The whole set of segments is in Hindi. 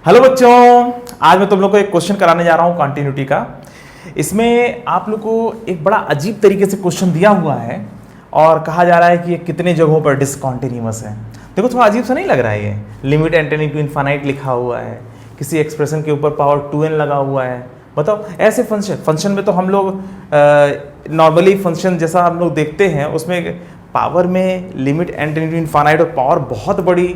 हेलो बच्चों, आज मैं तुम लोग को एक क्वेश्चन कराने जा रहा हूं कंटिन्यूटी का। इसमें आप लोग को एक बड़ा अजीब तरीके से क्वेश्चन दिया हुआ है और कहा जा रहा है कि ये कितने जगहों पर डिसकंटिन्यूअस है। देखो थोड़ा अजीब सा नहीं लग रहा है? ये limit n tending to infinite लिखा हुआ है, किसी एक्सप्रेशन के ऊपर पावर 2n लगा हुआ है। बताओ ऐसे फंक्शन में तो हम लोग नॉर्मली फंक्शन जैसा हम लोग देखते हैं उसमें पावर में limit n tending to infinite और पावर बहुत बड़ी,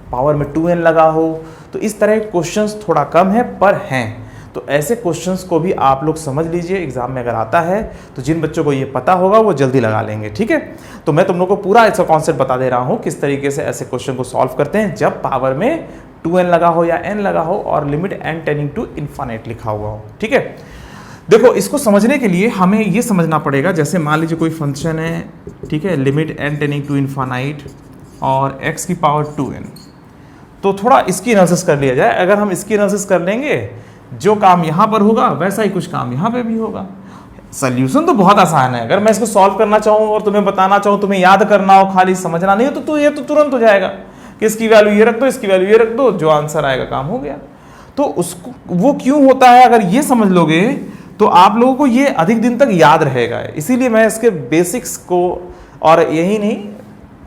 पावर में 2n लगा हो, तो इस तरह के क्वेश्चंस थोड़ा कम है पर हैं। तो ऐसे क्वेश्चंस को भी आप लोग समझ लीजिए, एग्जाम में अगर आता है तो जिन बच्चों को ये पता होगा वो जल्दी लगा लेंगे। ठीक है, तो मैं तुम लोग को पूरा इसका कॉन्सेप्ट बता दे रहा हूँ किस तरीके से ऐसे क्वेश्चन को सॉल्व करते हैं जब पावर में 2n लगा हो या n लगा हो और limit n tending to infinite लिखा हुआ हो। ठीक है, देखो इसको समझने के लिए हमें ये समझना पड़ेगा, जैसे मान लीजिए कोई फंक्शन है, ठीक है, limit n tending to infinite और x की पावर 2n, तो थोड़ा इसकी एनालिसिस कर लिया जाए। अगर हम इसकी एनालिसिस कर लेंगे, जो काम यहाँ पर होगा वैसा ही कुछ काम यहाँ पे भी होगा। सॉल्यूशन तो बहुत आसान है। अगर मैं इसको सॉल्व करना चाहूँ और तुम्हें बताना चाहूँ, तुम्हें याद करना हो, खाली समझना नहीं हो, तो ये तो तुरंत हो जाएगा कि इसकी वैल्यू ये रख दो, इसकी वैल्यू ये रख दो, जो आंसर आएगा काम हो गया। तो उसको वो क्यों होता है, अगर ये समझ लोगे तो आप लोगों को ये अधिक दिन तक याद रहेगा। इसीलिए मैं इसके बेसिक्स को, और यही नहीं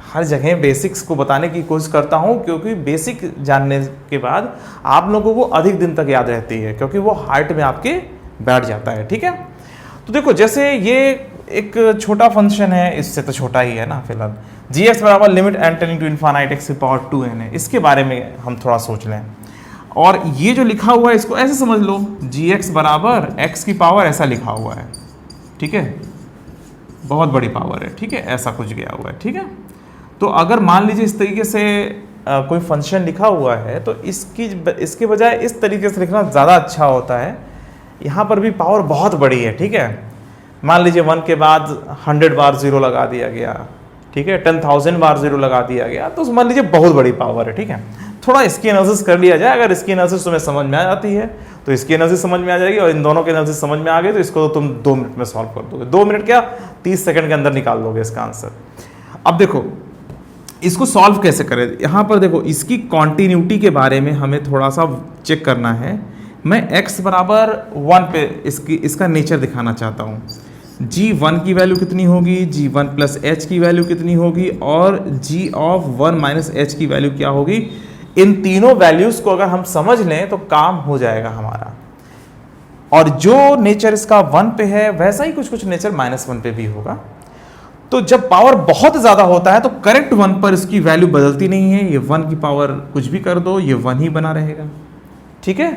हर जगह बेसिक्स को बताने की कोशिश करता हूं, क्योंकि बेसिक जानने के बाद आप लोगों को अधिक दिन तक याद रहती है, क्योंकि वो हार्ट में आपके बैठ जाता है। ठीक है, तो देखो जैसे ये एक छोटा फंक्शन है, इससे तो छोटा ही है ना फिलहाल, gx बराबर limit n tending to infinite x की पावर 2n है। इसके बारे में हम थोड़ा सोच लें, और ये जो लिखा हुआ है इसको ऐसे समझ लो, gx बराबर x की पावर ऐसा लिखा हुआ है। ठीक है, बहुत बड़ी पावर है। ठीक है, ऐसा कुछ गया हुआ है। ठीक है, तो अगर मान लीजिए इस तरीके से कोई फंक्शन लिखा हुआ है तो इसके बजाय इस तरीके से लिखना ज़्यादा अच्छा होता है। यहाँ पर भी पावर बहुत बड़ी है। ठीक है, मान लीजिए 1 के बाद 100 बार 0 लगा दिया गया, ठीक है, 10,000 बार 0 लगा दिया गया, तो मान लीजिए बहुत बड़ी पावर है। ठीक है, थोड़ा इसकी एनालिसिस कर लिया जाए। अगर इसकी एनालिसिस तुम्हें समझ में आ जाती है तो इसकी एनालिसिस समझ में आ जाएगी, और इन दोनों की एनालिसिस समझ में आ गई तो इसको तो तुम 2 मिनट में सॉल्व कर दोगे। 2 मिनट क्या, 30 सेकंड के अंदर निकाल दोगे इसका आंसर। अब देखो इसको सॉल्व कैसे करें। यहाँ पर देखो इसकी कॉन्टिन्यूटी के बारे में हमें थोड़ा सा चेक करना है। मैं x बराबर 1 पे इसका नेचर दिखाना चाहता हूँ। g1 की वैल्यू कितनी होगी, g1 प्लस h की वैल्यू कितनी होगी, और g ऑफ 1 माइनस h की वैल्यू क्या होगी। इन तीनों वैल्यूज को अगर हम समझ लें तो काम हो जाएगा हमारा। और जो नेचर इसका 1 पे है वैसा ही कुछ नेचर -1 पे भी होगा। तो जब पावर बहुत ज़्यादा होता है तो करेक्ट 1 पर इसकी वैल्यू बदलती नहीं है। ये 1 की पावर कुछ भी कर दो, ये 1 ही बना रहेगा। ठीक है,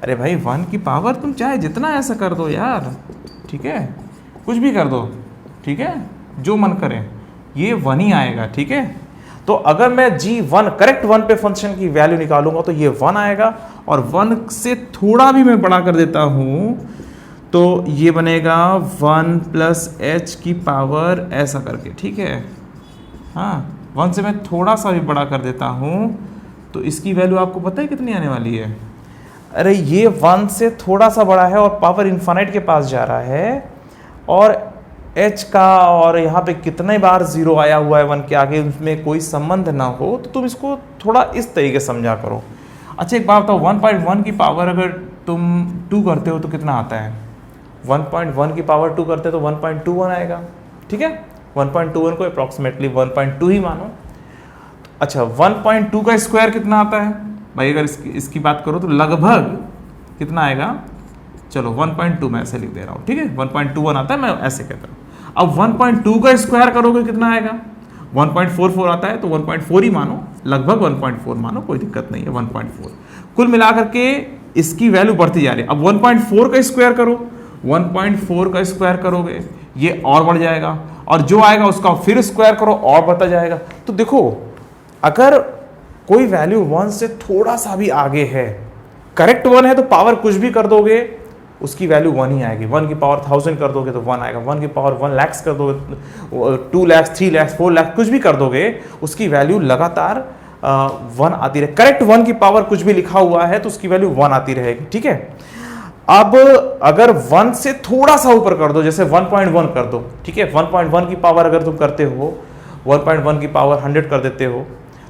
अरे भाई 1 की पावर तुम चाहे जितना ऐसा कर दो यार, ठीक है, कुछ भी कर दो, ठीक है, जो मन करे, ये 1 ही आएगा। ठीक है, तो अगर मैं g1 करेक्ट 1 पे फंक्शन की वैल्यू निकालूंगा तो ये 1 आएगा, और 1 से थोड़ा भी मैं बड़ा कर देता हूँ तो ये बनेगा 1 प्लस h की पावर ऐसा करके। ठीक है, हाँ, 1 से मैं थोड़ा सा भी बड़ा कर देता हूँ तो इसकी वैल्यू आपको पता है कितनी आने वाली है। अरे ये 1 से थोड़ा सा बड़ा है और पावर इनफाइनाइट के पास जा रहा है, और h का और यहाँ पे कितने बार 0 आया हुआ है 1 के आगे, उसमें कोई संबंध ना हो, तो तुम इसको थोड़ा इस तरीके से समझा करो। अच्छा एक बात बताओ, 1.1 की पावर अगर तुम 2 करते हो तो कितना आता है। 1.1 की पावर 2 करते तो 1.21 आएगा। ठीक है, 1.21 को अप्रॉक्सीमेटली 1.2 ही मानो। अच्छा 1.2 का स्क्वायर कितना आता है भाई, अगर इसकी बात करो तो लगभग कितना आएगा। चलो 1.2 मैं ऐसे लिख दे रहा हूँ। ठीक है, 1.21 आता है, मैं ऐसे कहता हूँ। अब 1.2 का स्क्वायर करोगे कितना आएगा, 1.44 आता है, तो 1.4 ही मानो, लगभग 1.4 मानो, कोई दिक्कत नहीं है। 1.4 कुल मिलाकर के इसकी वैल्यू बढ़ती जा रही है। अब 1.4 का स्क्वायर करो, 1.4 का स्क्वायर करोगे ये और बढ़ जाएगा, और जो आएगा उसका फिर स्क्वायर करो और बढ़ता जाएगा। तो देखो अगर कोई वैल्यू 1 से थोड़ा सा भी आगे है, करेक्ट 1 है, तो पावर कुछ भी कर दोगे उसकी वैल्यू 1 ही आएगी। 1 की पावर 1000 कर दोगे तो 1 आएगा। 1 की पावर 1 लाख कर दोगे, 2 लाख, 3 लाख, 4 लाख, कुछ भी कर दोगे उसकी वैल्यू लगातार 1 आती रहे। करेक्ट 1 की पावर कुछ भी लिखा हुआ है तो उसकी वैल्यू 1 आती रहेगी। ठीक है, अब अगर 1 से थोड़ा सा ऊपर कर दो, जैसे 1.1 कर दो, ठीक है, 1.1 की पावर अगर तुम करते हो, 1.1 की पावर 100 कर देते हो,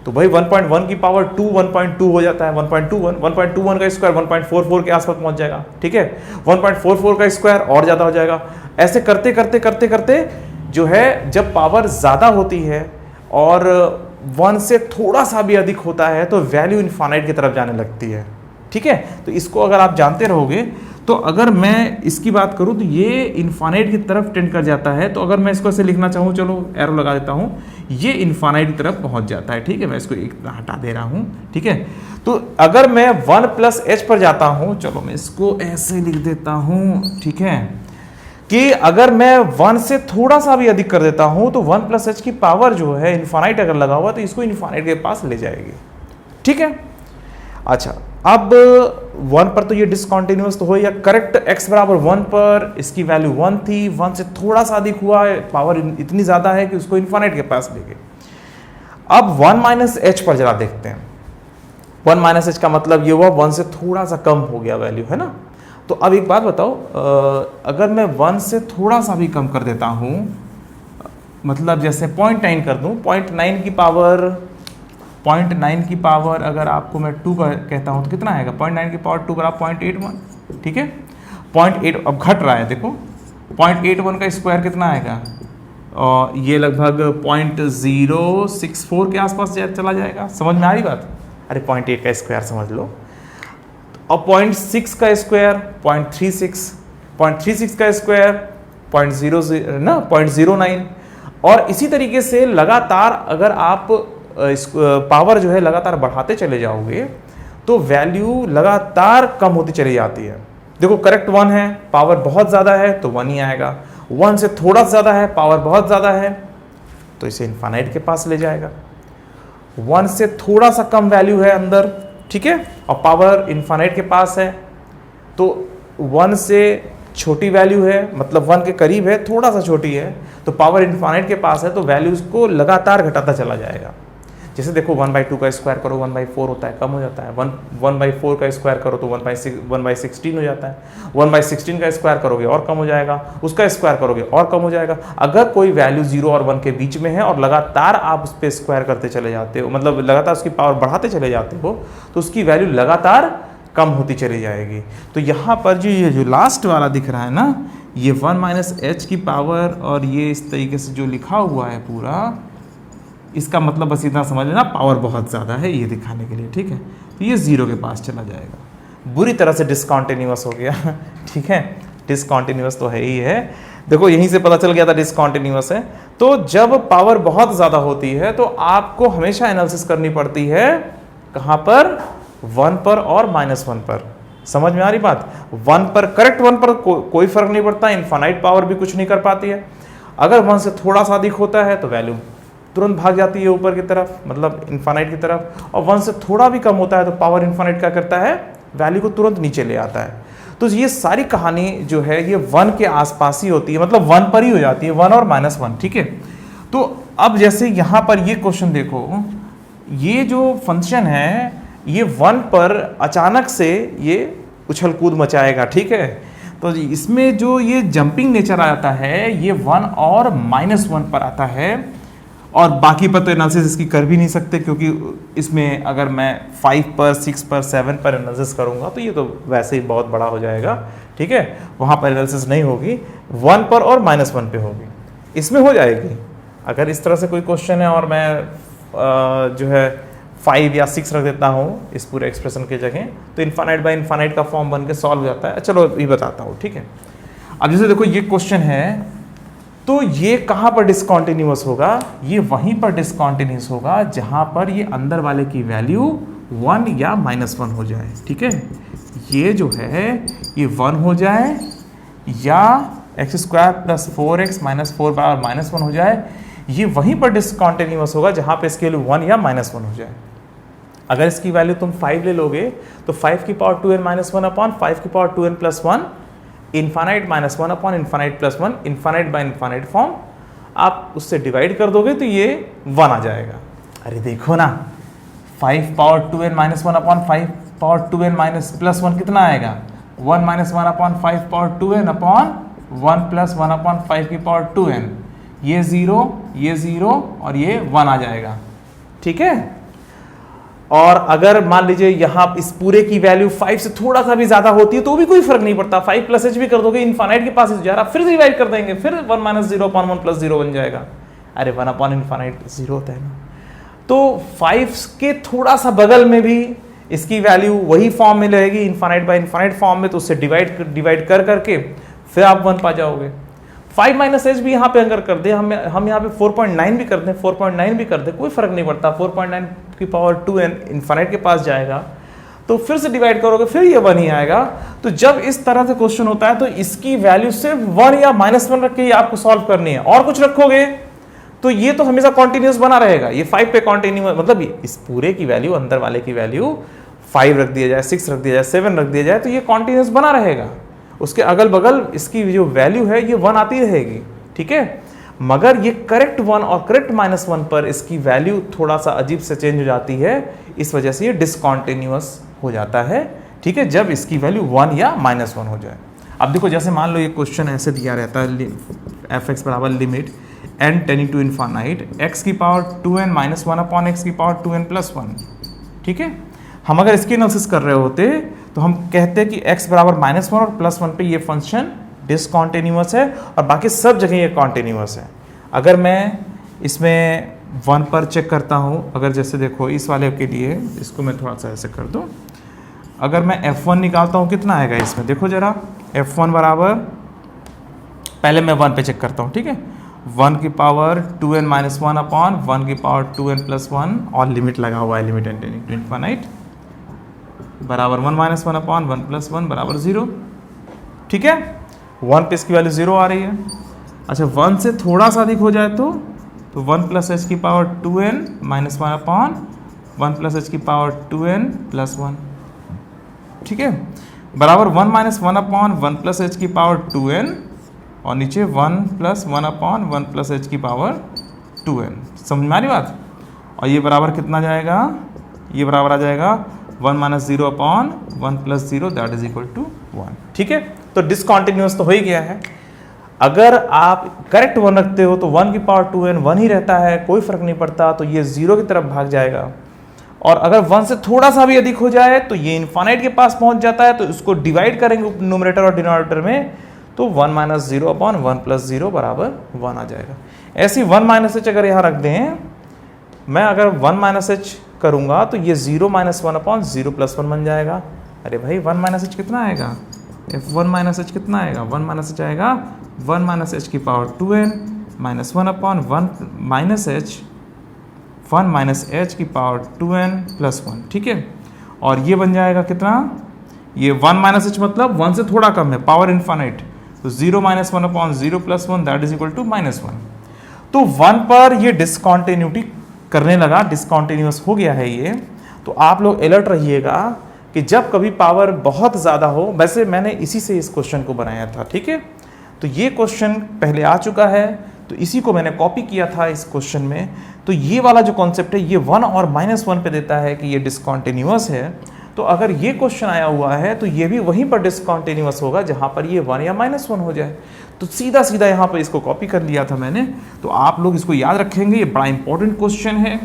तो भाई 1.1 की पावर 2 1.2 हो जाता है, 1.21 1.21 का स्क्वायर 1.44 के आसपास पहुंच जाएगा, ठीक है, 1.44 का स्क्वायर और ज़्यादा हो जाएगा। ऐसे करते करते करते करते जो है जब पावर ज़्यादा होती है और 1 से थोड़ा सा भी अधिक होता है तो वैल्यू इनफाइनाइट की तरफ जाने लगती है, ठीक है। तो इसको अगर आप जानते रहोगे तो अगर मैं इसकी बात करूं तो ये इनफाइनाइट की तरफ टेंड कर जाता है। तो अगर मैं इसको ऐसे लिखना चाहूं, चलो एरो लगा देता हूं, ये इनफाइनाइट की तरफ पहुंच जाता है, ठीक है। मैं इसको एक हटा दे रहा हूं, ठीक है। तो अगर मैं 1 प्लस एच पर जाता हूं, चलो मैं इसको ऐसे लिख देता हूं, ठीक है, कि अगर मैं 1 से थोड़ा सा भी अधिक कर देता हूं तो 1 प्लस एच की पावर जो है इनफाइनाइट अगर लगा हुआ तो इसको इनफाइनाइट के पास ले जाएगी, ठीक है। अच्छा, अब 1 पर तो ये डिसकंटिन्यूअस तो हो, या करेक्ट x बराबर 1 पर इसकी वैल्यू 1 थी, 1 से थोड़ा सा अधिक हुआ, पावर इतनी ज्यादा है कि उसको इनफाइनाइट के पास ले गए। अब 1 माइनस एच पर जरा देखते हैं। 1 माइनस एच का मतलब ये हुआ 1 से थोड़ा सा कम हो गया वैल्यू, है ना। तो अब एक बात बताओ, अगर मैं 1 से थोड़ा सा भी कम कर देता हूं, मतलब जैसे 0.9 कर दूं, 0.9 की पावर अगर आपको मैं 2 का कहता हूं तो कितना आएगा, 0.9 की पावर 2 बराबर 0.81, ठीक है। 0.8 अब घट रहा है, देखो 0.81 का स्क्वायर कितना आएगा, और ये लगभग 0.064 के आसपास चला जाएगा। समझ में आ रही बात? अरे 0.8 का स्क्वायर समझ लो, और 0.6 का स्क्वायर 0.36, 0.36 का स्क्वायर 0.00 ना 0.09, और इसी तरीके से लगातार अगर आप पावर जो है लगातार बढ़ाते चले जाओगे तो वैल्यू लगातार कम होती चली जाती है। देखो करेक्ट 1 है, पावर बहुत ज़्यादा है तो 1 ही आएगा, 1 से थोड़ा ज़्यादा है, पावर बहुत ज़्यादा है तो इसे इनफाइनाइट के पास ले जाएगा। 1 से थोड़ा सा कम वैल्यू है अंदर, ठीक है, और पावर इनफाइनाइट के पास है, तो 1 से छोटी वैल्यू है, मतलब 1 के करीब है, थोड़ा सा छोटी है, तो पावर इनफाइनाइट के पास है तो वैल्यूज को लगातार घटाता चला जाएगा। जैसे देखो 1/2 का स्क्वायर करो 1/4 होता है, कम हो जाता है। 1/4 का स्क्वायर करो तो 1/16 हो जाता है। 1/16 का स्क्वायर करोगे और कम हो जाएगा, उसका स्क्वायर करोगे और कम हो जाएगा। अगर कोई वैल्यू 0 और 1 के बीच में है और लगातार आप उस पर स्क्वायर करते चले जाते हो, मतलब लगातार उसकी पावर बढ़ाते चले जाते हो, तो उसकी वैल्यू लगातार कम होती चली जाएगी। तो यहाँ पर जो ये जो लास्ट वाला दिख रहा है ना, ये 1 माइनस एच की पावर, और ये इस तरीके से जो लिखा हुआ है पूरा, इसका मतलब बस इतना समझ लेना पावर बहुत ज़्यादा है ये दिखाने के लिए, ठीक है। तो ये 0 के पास चला जाएगा, बुरी तरह से डिसकंटिन्यूअस हो गया, ठीक है। डिसकंटिन्यूअस तो है ही है, देखो यहीं से पता चल गया था डिसकंटिन्यूअस है। तो जब पावर बहुत ज़्यादा होती है तो आपको हमेशा एनालिसिस करनी पड़ती है, कहाँ पर, 1 पर और -1 पर। समझ में आ रही बात? 1 पर, करेक्ट 1 पर कोई फर्क नहीं पड़ता, इनफाइनाइट पावर भी कुछ नहीं कर पाती है। अगर 1 से थोड़ा सा अधिक होता है तो वैल्यू तुरंत भाग जाती है ऊपर की तरफ, मतलब इनफाइनाइट की तरफ, और 1 से थोड़ा भी कम होता है तो पावर इनफाइनाइट क्या करता है, वैल्यू को तुरंत नीचे ले आता है। तो ये सारी कहानी जो है ये 1 के आसपास ही होती है, मतलब 1 पर ही हो जाती है, 1 और -1, ठीक है। तो अब जैसे यहाँ पर ये क्वेश्चन देखो, ये जो फंक्शन है ये 1 पर अचानक से ये उछल कूद मचाएगा, ठीक है। तो इसमें जो ये जंपिंग नेचर आता है ये 1 और -1 पर आता है, और बाकी पर तो एनालिसिस इसकी कर भी नहीं सकते, क्योंकि इसमें अगर मैं 5 पर, 6 पर, 7 पर एनालिसिस करूंगा तो ये तो वैसे ही बहुत बड़ा हो जाएगा, ठीक है। वहाँ पर एनालिसिस नहीं होगी, 1 पर और -1 पे होगी, इसमें हो जाएगी। अगर इस तरह से कोई क्वेश्चन है और मैं जो है 5 या 6 रख देता हूँ इस पूरे एक्सप्रेशन के जगह, तो इनफाइनाइट बाय इनफाइनाइट का फॉर्म बन के सॉल्व हो जाता है। चलो ये बताता हूँ, ठीक है। अब जैसे देखो ये क्वेश्चन है, तो ये कहाँ पर डिसकंटिन्यूअस होगा, ये वहीं पर डिसकंटिन्यूअस होगा जहाँ पर ये अंदर वाले की वैल्यू 1 या -1 हो जाए, ठीक है। ये जो है ये 1 हो जाए या x² + 4x - 4 बराबर -1 हो जाए, ये वहीं पर डिसकंटिन्यूअस होगा जहाँ पे इसकी वैल्यू 1 या -1 हो जाए। अगर इसकी वैल्यू तुम 5 ले लोगे तो 5 की पावर 2n - 1 अपॉन 5 की power 2n + 1, infinite -1 upon infinite + 1, infinite by infinite form, आप उससे डिवाइड कर दोगे तो ये 1 आ जाएगा। अरे देखो ना, 5 power 2n - 1 upon 5 power 2n + 1 कितना आएगा, 1 - 1 upon 5 power 2n upon 1 + 1 upon 5 की पावर 2n, ये 0 और ये 1 आ जाएगा, ठीक है। और अगर मान लीजिए यहाँ इस पूरे की वैल्यू 5 से थोड़ा सा भी ज्यादा होती है तो भी कोई फर्क नहीं पड़ता, 5 प्लस एच भी कर दोगे, इनफाइनाइट के पास जा रहा, फिर डिवाइड कर देंगे, फिर 1 माइनस 0 अपॉन 1 प्लस 0 बन जाएगा। अरे 1 अपॉन इनफाइनाइट 0 होता है ना। तो 5 के थोड़ा सा बगल में भी इसकी वैल्यू वही फॉर्म में रहेगी, इनफाइनाइट बाय इनफाइनाइट फॉर्म में, तो उससे डिवाइड कर करके फिर आप 1 पा जाओगे। 5 माइनस एच भी यहाँ पे अगर कर दे, हम यहाँ पे 4.9 भी कर दें, 4.9 भी कर दे, कोई फर्क नहीं पड़ता, 4.9 की पावर 2n इनफाइनाइट के पास जाएगा, तो फिर से डिवाइड करोगे फिर ये 1 ही आएगा। तो जब इस तरह से क्वेश्चन होता है तो इसकी वैल्यू सिर्फ 1 या -1 रख के ही आपको सॉल्व करनी है, और कुछ रखोगे तो ये तो हमेशा कॉन्टिन्यूस बना रहेगा। ये 5 पे कॉन्टिन्यूस, मतलब इस पूरे की वैल्यू, अंदर वाले की वैल्यू 5 रख दिया जाए, 6 रख दिया जाए, 7 रख दिया जाए, तो ये कॉन्टिन्यूस बना रहेगा। उसके अगल बगल इसकी जो वैल्यू है ये 1 आती रहेगी, ठीक है। मगर ये करेक्ट 1 और करेक्ट -1 पर इसकी वैल्यू थोड़ा सा अजीब से चेंज हो जाती है, इस वजह से ये डिसकॉन्टिन्यूअस हो जाता है, ठीक है, जब इसकी वैल्यू 1 या -1 हो जाए। अब देखो, जैसे मान लो ये क्वेश्चन ऐसे दिया रहता है, f(x) बराबर limit n tending to infinite x की power 2n minus 1 upon x की पावर 2n प्लस 1, ठीक है। हम अगर इसकी एनालिसिस कर रहे होते तो हम कहते कि x बराबर -1 और +1 पे ये फंक्शन डिसकॉन्टिन्यूअस है और बाकी सब जगह ये कॉन्टिन्यूअस है। अगर मैं इसमें 1 पर चेक करता हूँ, अगर जैसे देखो इस वाले के लिए इसको मैं थोड़ा सा ऐसे कर दूँ, अगर मैं f1 निकालता हूँ कितना आएगा इसमें, देखो जरा, f1 बराबर, पहले मैं 1 पे चेक करता हूँ, ठीक है, 1 की पावर 2n माइनस 1 अपॉन 1 की पावर 2n प्लस 1 और लिमिट लगा हुआ है, लिमिट एंड इनफाइनाइट बराबर 1 माइनस 1 अपॉन 1 प्लस 1 बराबर 0, ठीक है। 1 पे इसकी वैल्यू 0 आ रही है। अच्छा, 1 से थोड़ा सा अधिक हो जाए तो 1 प्लस एच की power 2n minus 1 upon 1 plus H की पावर 2n प्लस 1, ठीक है, बराबर 1 माइनस 1 अपॉन 1 प्लस एच की पावर 2n और नीचे 1 प्लस 1 अपॉन 1 प्लस एच की पावर 2n। समझ में आ रही बात। और ये बराबर कितना जाएगा, ये बराबर आ जाएगा 1 minus 0 upon 1 plus 0 that is equal to 1, ठीक है। तो डिसकॉन्टिन्यूअस तो हो ही गया है। अगर आप करेक्ट 1 रखते हो तो 1 की पावर 2n 1 ही रहता है, कोई फर्क नहीं पड़ता, तो ये 0 की तरफ भाग जाएगा। और अगर 1 से थोड़ा सा भी अधिक हो जाए तो ये इनफाइनाइट के पास पहुंच जाता है, तो इसको डिवाइड करेंगे न्यूमरेटर और डिनोमिनेटर में, तो 1 माइनस 0 अपॉन 1 प्लस 0 बराबर 1 आ जाएगा। ऐसी 1 माइनस एच अगर यहाँ रख दें, मैं अगर 1 माइनस एच करूँगा तो ये 0 माइनस 1 अपॉन 0 प्लस 1 बन जाएगा। अरे भाई 1 माइनस एच कितना आएगा, f1 माइनस एच कितना आएगा, 1 माइनस एच आएगा 1 माइनस एच की power 2n minus 1 upon 1 minus H 1 minus H की पावर 2n प्लस 1, ठीक है। और ये बन जाएगा कितना, ये 1 माइनस एच मतलब 1 से थोड़ा कम है, पावर इनफाइनाइट, तो 0 minus 1 upon 0 plus 1 that is equal to -1। तो 1 पर ये डिसकॉन्टिन्यूटी करने लगा, डिसकॉन्टिन्यूअस हो गया है ये। तो आप लोग अलर्ट रहिएगा कि जब कभी पावर बहुत ज़्यादा हो, वैसे मैंने इसी से इस क्वेश्चन को बनाया था, ठीक है। तो ये क्वेश्चन पहले आ चुका है, तो इसी को मैंने कॉपी किया था इस क्वेश्चन में। तो ये वाला जो कॉन्सेप्ट है ये 1 और -1 पे देता है कि ये डिसकॉन्टिन्यूअस है। तो अगर ये क्वेश्चन आया हुआ है तो ये भी वहीं पर डिसकॉन्टिन्यूअस होगा जहाँ पर ये 1 या -1 हो जाए। तो सीधा सीधा यहाँ पर इसको कॉपी कर लिया था मैंने। तो आप लोग इसको याद रखेंगे, ये बड़ा इंपॉर्टेंट क्वेश्चन है,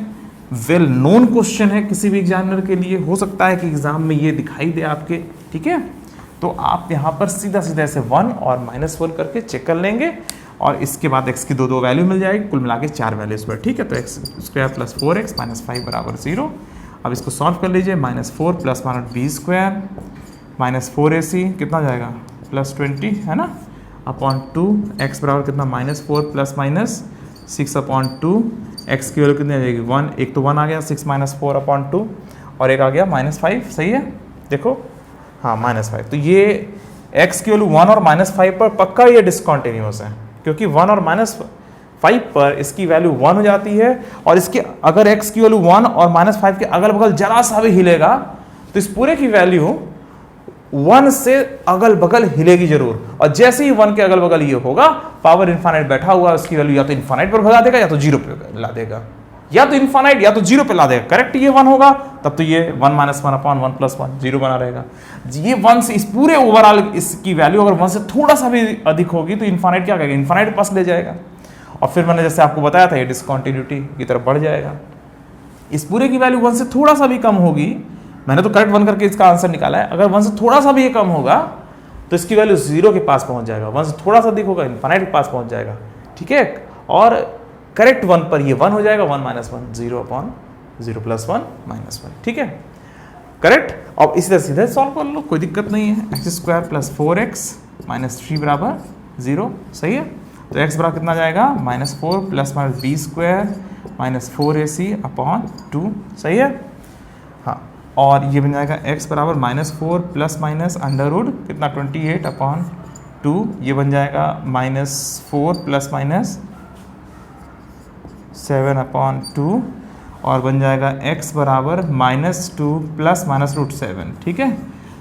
वेल नोन क्वेश्चन है किसी भी एग्जामिनर के लिए। हो सकता है कि एग्जाम में ये दिखाई दे आपके, ठीक है। तो आप यहाँ पर सीधा सीधा ऐसे 1 और -1 करके चेक कर लेंगे और इसके बाद x की दो वैल्यू मिल जाएगी, कुल मिला के 4 वैल्यूज पर, ठीक है। तो x square plus 4x minus 5 बराबर 0। अब इसको सॉल्व कर लीजिए, -4 plus b square minus 4ac कितना जाएगा प्लस 20 है ना, अपॉन 2 x बराबर कितना -4 प्लस माइनस 6 अपॉन 2, x की वैल्यू कितनी आ जाएगी 1, एक तो 1 आ गया, 6 माइनस 4 अपॉन 2 और एक आ गया -5, सही है, देखो हाँ -5। तो ये x की वैल्यू 1 और -5 पर पक्का ये डिसकॉन्टिन्यूअस है, क्योंकि 1 और -5 पर इसकी वैल्यू 1 हो जाती है और इसके अगर x की वैल्यू 1 और -5 के अगल बगल जरा सा भी हिलेगा तो इस पूरे की वैल्यू 1 से अगल बगल हिलेगी जरूर। और जैसे ही 1 के अगल बगल ये होगा, पावर इनफाइनाइट बैठा हुआ, उसकी वैल्यू या तो इनफाइनाइट पर भगा देगा या तो 0 पे ला देगा, या तो इनफाइनाइट या तो 0 पे ला देगा। करेक्ट ये 1 होगा तब तो ये 1 माइनस 1 अपॉन 1 प्लस 1 0 बना रहेगा। ये 1 से इस पूरे ओवरऑल इसकी वैल्यू अगर 1 से थोड़ा सा भी अधिक होगी तो इनफाइनाइट क्या करेगा, इनफाइनाइट पास ले जाएगा और फिर मैंने जैसे आपको बताया था ये डिसकॉन्टिन्यूटी की तरफ बढ़ जाएगा। इस पूरे की वैल्यू 1 से थोड़ा सा भी कम होगी, मैंने तो करेक्ट 1 करके इसका आंसर निकाला है, अगर 1 से थोड़ा सा भी ये कम होगा तो इसकी वैल्यू 0 के पास पहुंच जाएगा, 1 से थोड़ा सा अधिक होगा इन्फाइनाइट के पास पहुंच जाएगा, ठीक है। और करेक्ट 1 पर ये 1 हो जाएगा, 1 माइनस 1, 0/0 प्लस 1 माइनस 1, ठीक है, करेक्ट। अब इसी तरह सीधे सॉल्व कर लो, कोई दिक्कत नहीं है। x² प्लस 4x माइनस 3 बराबर 0, सही है। तो x बराबर कितना जाएगा, -4 plus minus b² minus 4ac/2, सही है। हाँ, और ये बन जाएगा x बराबर -4 प्लस माइनस अंडर रूट कितना 28/2, ये बन जाएगा -4 प्लस माइनस 7/2 और बन जाएगा x बराबर -2 प्लस माइनस √7, ठीक है।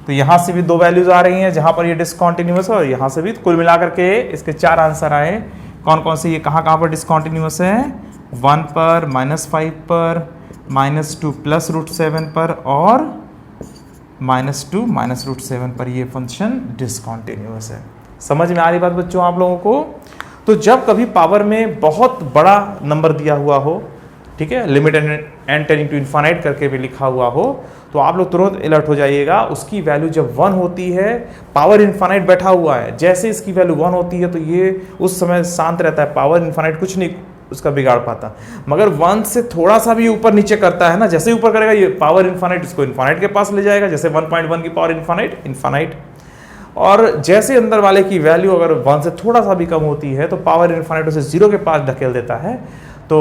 तो यहाँ से भी दो वैल्यूज आ रही हैं जहाँ पर ये डिसकॉन्टिन्यूअस है, और यहाँ से भी कुल मिलाकर के इसके 4 आंसर आए। कौन कौन से, ये कहाँ पर डिसकॉन्टिन्यूअस है, 1 पर, -5 पर, -2 प्लस √7 पर और -2 माइनस √7 पर ये फंक्शन डिसकॉन्टिन्यूअस है। समझ में आ रही बात बच्चों आप लोगों को? तो जब कभी पावर में बहुत बड़ा नंबर दिया हुआ हो, ठीक है, limit n tending to infinite करके भी लिखा हुआ हो, तो आप लोग तुरंत अलर्ट हो जाइएगा। उसकी वैल्यू जब 1 होती है, पावर इन्फाइनाइट बैठा हुआ है, जैसे इसकी वैल्यू 1 होती है तो ये उस समय शांत रहता है, पावर इन्फाइनाइट कुछ नहीं उसका बिगाड़ पाता। मगर 1 से थोड़ा सा भी ऊपर नीचे करता है ना, जैसे ऊपर करेगा ये पावर इन्फाइनाइट इसको इन्फाइनाइट के पास ले जाएगा, जैसे 1.1 की पावर इन्फाइनाइट। और जैसे अंदर वाले की वैल्यू अगर 1 से थोड़ा सा भी कम होती है तो पावर इन्फाइनाइट उसे 0 के पास ढकेल देता है। तो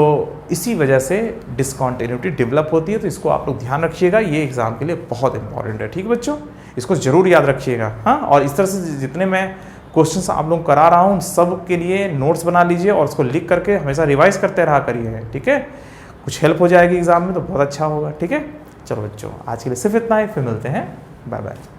इसी वजह से डिसकॉन्टिन्यूटी डेवलप होती है। तो इसको आप लोग ध्यान रखिएगा, ये एग्जाम के लिए बहुत इंपॉर्टेंट है, ठीक है बच्चों, इसको जरूर याद रखिएगा। हाँ, और इस तरह से जितने मैं क्वेश्चंस आप लोग करा रहा हूँ सब के लिए नोट्स बना लीजिए और उसको लिख करके हमेशा रिवाइज करते रहा करिए, ठीक है। कुछ हेल्प हो जाएगी एग्जाम में तो बहुत अच्छा होगा, ठीक है। चलो बच्चों, आज के लिए सिर्फ इतना ही, फिर मिलते हैं, बाय बाय।